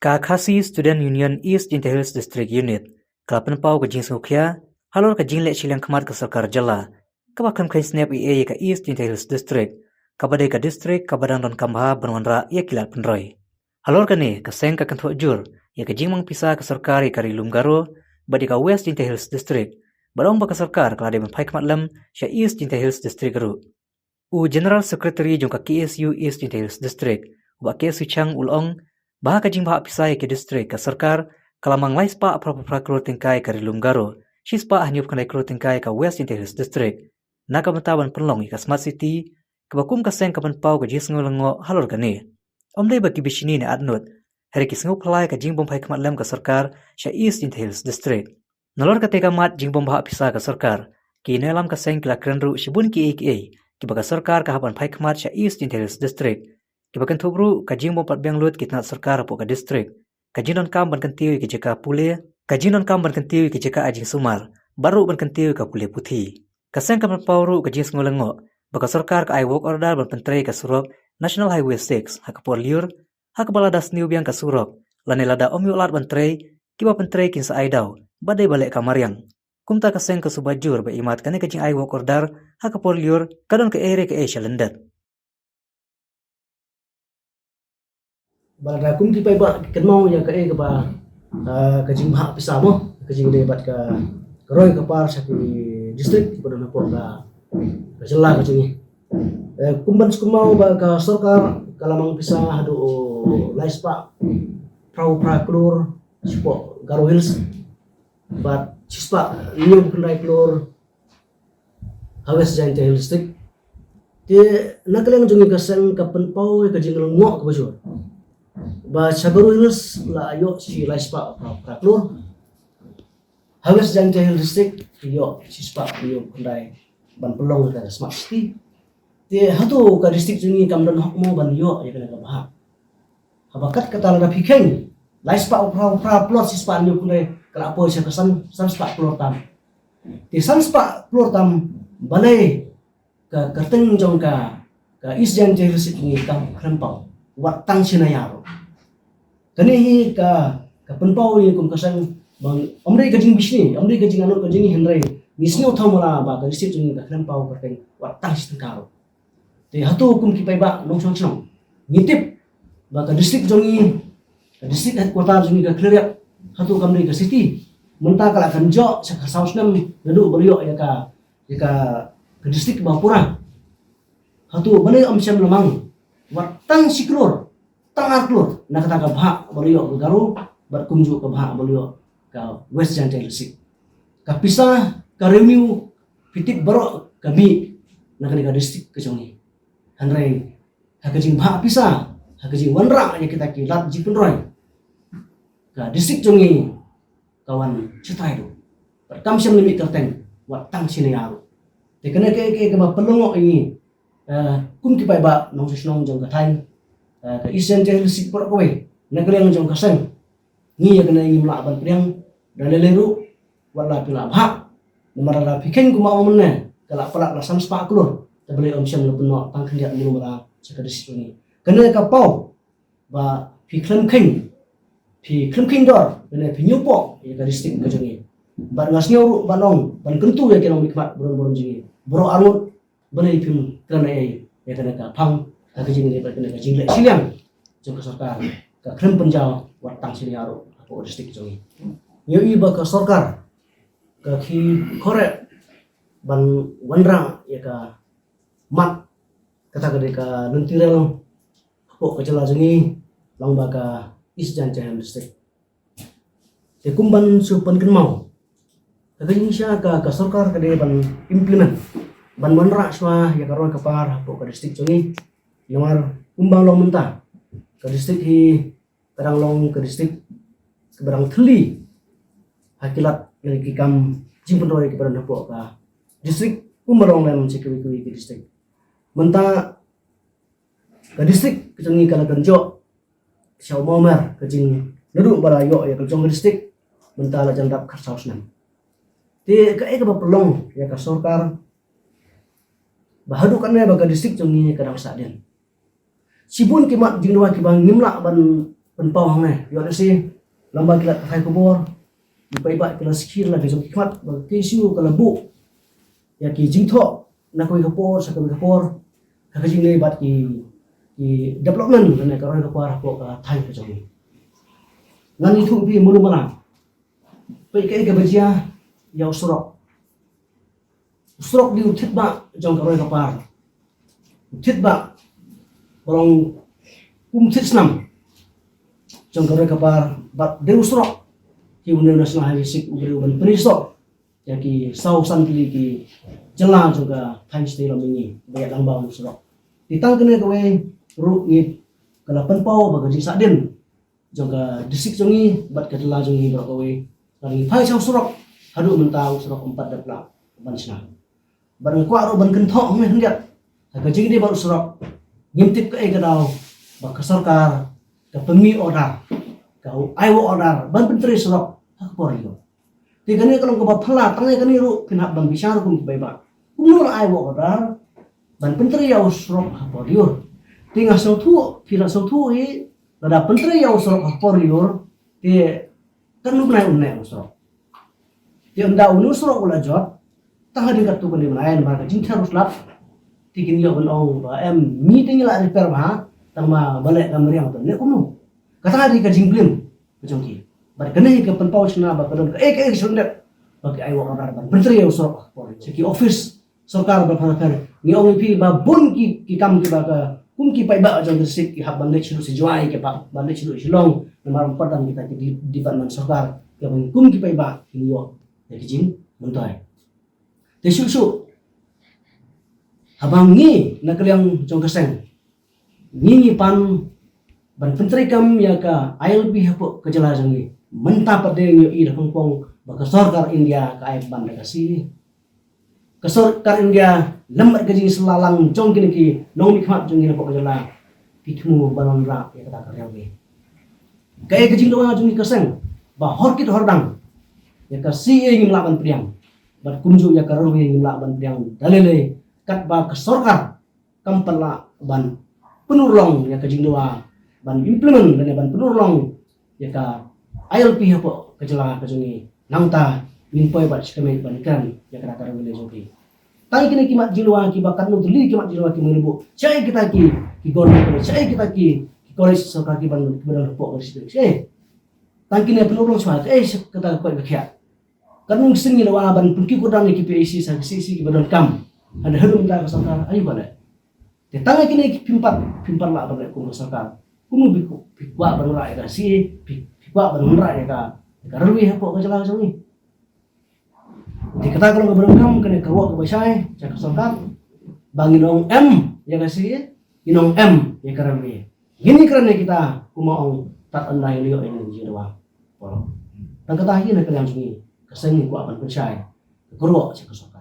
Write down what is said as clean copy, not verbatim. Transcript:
Khasi Student Union East Jinta Hills District Unit, Kelapan Pau ke Jing Sukya, halor ke Jing Lek Silang Kemat ke Sarkar Jala, Kabakam Kai Snap EA ke East Jinta Hills District, Kabadai ke District, Kabadang Don Kambaha Benwanra ia kilat penroy. Halor ke ni, ke Seng ke Kentuk Jur, ia ke Jing Mangpisa ke Sarkar ia ke Rilum Garo, Badi ke West Jinta Hills District, Barong ba ke Sarkar kelade Mempai Kemat Lem, Sya East Jinta Hills District Garo. General Secretary jungka KSU East Jinta Hills District, Ubak KSU Chang Ulong, Baha kajing bahak pisai ke distrik ke sarkar, kalamang lai spa pra kru tingkai ke Rilum Garo, si spa hanyup kanai kru tingkai ke West Jinta Hills District. Naka bentaban penlong ke Smart City, ke bakum ke Seng ke Pau ke Jisngu Lengo halor ke ni. Omdai bagi bisini ni adnut, hari kisngu pelai ke jing bompai kemat lem ke sarkar, Sya East Jinta Hills District. Nalor ke tega mat jing bom bahak pisai ke sarkar, ki nelam ke Seng kila kerenru sibun ki ki baga sarkar ke hapan pai kemat Sya East Jinta Hills District. Kibakan tubru kajing bompat biang lut kitna sarkar po ka district. Kajinon kam ban kantiwi ke jeka pule, kajinon kam ban kantiwi ke jeka ajing sumar, baru ban kantiwi ka pule puthi. Kaseng kam pauru kajing sengolengo, baka sarkar ka ai work order ban pentrei ka surop National Highway 6 hak por liur, hak balada sniu biang ka surop, lane lada omyu lat ban trei, kiba pentrei kin sa aidau, badai balik kamariang. Kumta kaseng ka subajur ba imat kane kajing ai work order hak por liur kadon ke ere ke shalendet. Balada kum ki pai ba kenmau ya ka e ka ba kajing bahak pisa mo kajing debat ka roy ka par sa ki district bodo na po ka jela kajing kumban skumau ba ka sarkar kalamang pisa hadu laispa pra klur sipo Garo Hills bat sispa new kendai klur Hawes Jinta Hills district ti nakaleng jungi ka Seng ka penpau kajing ngok ka bajur ba Garo Hills la ayo si laispa pra klur Hawes Jinta Hills district yo sispa yo kendai ban pelong ka Smart City ti hatu ka district jungi kamdan hokmo ban yo ya kana ka bahak habakat kata la pikeng laispa pra plot sispa yo kendai kala po siya kasan spa plot tam ti spa plot tam balai ka kerteng jong ka East Jinta Hills ni kam krempau wat tang sinayaro kani ka penpau ni kum kasang bang omdai kajing bisni omdai kajing anut kajing henrai nisni uthamala ba ka district ni ka krempau ka teng wat tang sitengkaro te hatu kum ki pai ba nong chong ngitip ba ka district jongi ka district headquarter jongi ka clear hatu kam ni ka city menta kala kan jo sa ka south nam nadu beliau ya ka district Bapura hatu bani amsyam lemang wat tang siklur tangar klur nak kata ka bahak beliau ke Garo berkunjung ke bahak beliau ke West Jinta Hills ka pisah ka revenue pitik barok kami nak ka district ke jongi hanrai hakajing bahak pisah hakajing wanra ya kita kilat jipenroy ka district jongi kawan cetai do perkam syam limit kerteng wat tang sinayaro te kena ke ba pelongok ini kun ki pai ba nong sesnong jong ka thain ka East Jinta Hills por kowe nagreng jong ka Seng ni ya kena ngimla ban priang dan leleru wala pila bha namara la pikeng kuma omne kala pala la sam spa klur tabele om syam lepuno tang khendiat ni mara sekadis ini kena ka pau ba piklem kheng dor kena pinyupo ya ka district ka jongi ban ngasnyo banong ban kentu ya kena mikmat buron jingi boro arut bani pim kena ya kena ka phang ka jing ni kena ka jing le siliang jong ka sarkar ka krem penjau wat tang siniaro apo district jongi yo iba ka sarkar ka ki kore ban wanra ya ka mat kata ka lentirel apo ka jela jongi lang ba ka East Jinta Hills district te kumban supan kenmau kaging siya ka sarkar ka de ban implement ban wanra swa ya karon ka par apo ka district jongi nomor kumbang long mentah ka district hi kadang long ka district kebarang theli hakilat yang kikam jimpen roy ke barang apo ka district kumbarong lem sekwi ke district mentah ka district kejongi kala kanjo Xiao Momer kajing nedu barayo ya kajong district mentah la jandap ka south nam ti ka e ka pelong ya ka sarkar bahadu kan ba ka district jongi kadang saden sibun kimat jingwa kibang ngimla ban penpau hang này yo si lamba kilat khai kubor di pai ba kilat sikir la ke jom khat ba ke siu kala bu ya ki jingtho na koi kapor sa koi kapor ka jing le bat ki development na ka roi kapor ko ka thai ka jom ngan itu pi mulu mana pai ke bajia ya usrok di uthit ba jong ka roi kapar uthit ba orang thit snam jong ka roi kapar bat de usrok ki unen national highway sik ugri ban priso ya ki sau san ki jela juga time stay lo mini banyak lambang usrok ditang kene kowe ru ni kala penpau ba gaji sadin jong ka disik jongi bat ka jela jongi bro kowe lagi phai sau usrok hadu mentau usrok 4 dapla ban sna ban kwa ro ban kenthok me hendiat ka jing di ba usrok ngimtip ke ka daw ba ka sarkar ka pemi order ka ai wo order ban pentri usrok hak porio tiga ni kalau kau pala tangai kan iru pinap ban bicara kum beba umur ai wo order ban pentri ya usrok hak porio tinggal sautu pila sautu hi ada pentri ya usrok hak porio ti kan lu nai usrok dia nda usrok ula jot tangah dekat tu beli lain maka jing harus lap tikin yo ban ong ba em meeting la repair ba tang ma balik kamar yang tu ne kumu kata hari ka jing blim macam ki bar kene ke penpau chna ba kadon ke sundet bagi ai wa order ban menteri ya usrok seki office sarkar ba phar ni ong pi ba bun ki kam ki ba ka kum ki pai ba jong district ki hab ban le chilu se joai ke ba ban le chilu silong namar padan kita ki di ban sarkar ke ban kum ki pai ba ki yo ya ki jing muntai te su habang ni nakaliang jong keseng ni pan ban menteri kam ya ka ILP hapo kejala jangi mentah pada yang i Hong Kong baka sarkar India ka ai ban ka si ka sarkar India lembat gaji selalang jong kini ki nong mi khat jong ni pok jala pitmu balon ra ya kata karyawe kai gaji doa jong ni keseng ba horkit hordang ya ka si ingin laban priang bat kunju ya ka rawe ingin laban priang dalele kat ba ka sarkar kampala ban penurong ya ka jing doa ban implement dan ban penurong ya ka ILP hapo kejala kejungi nangta minpoi bat skeme ban kan ya kada kada wile joki tai kini kimat jilwa ki bakat nu tuli kimat jilwa ki mengebu cai kita ki gorno ko cai kita ki college sarkar ki ban hapo ko sih tai kini penurong swa kata ko bekhia kanung singi lawa ban punki ko dan ki PAC sa sisi ki ban kam ada harum ta sarkar ayu bale te tangai kini ki pimpat la ban ko sarkar kumu bikwa ban ra ya si wa benar ya ka karwi hapo ka jala soni dikata kalau keberangkam kena kerwa ke basai cak sarkar banginong M ya kasih inong M ya karwi gini karena kita kumaong tak andai liyo ini jirwa polo dan kata hina kalian sini keseni ku akan percaya kerwa cak sarkar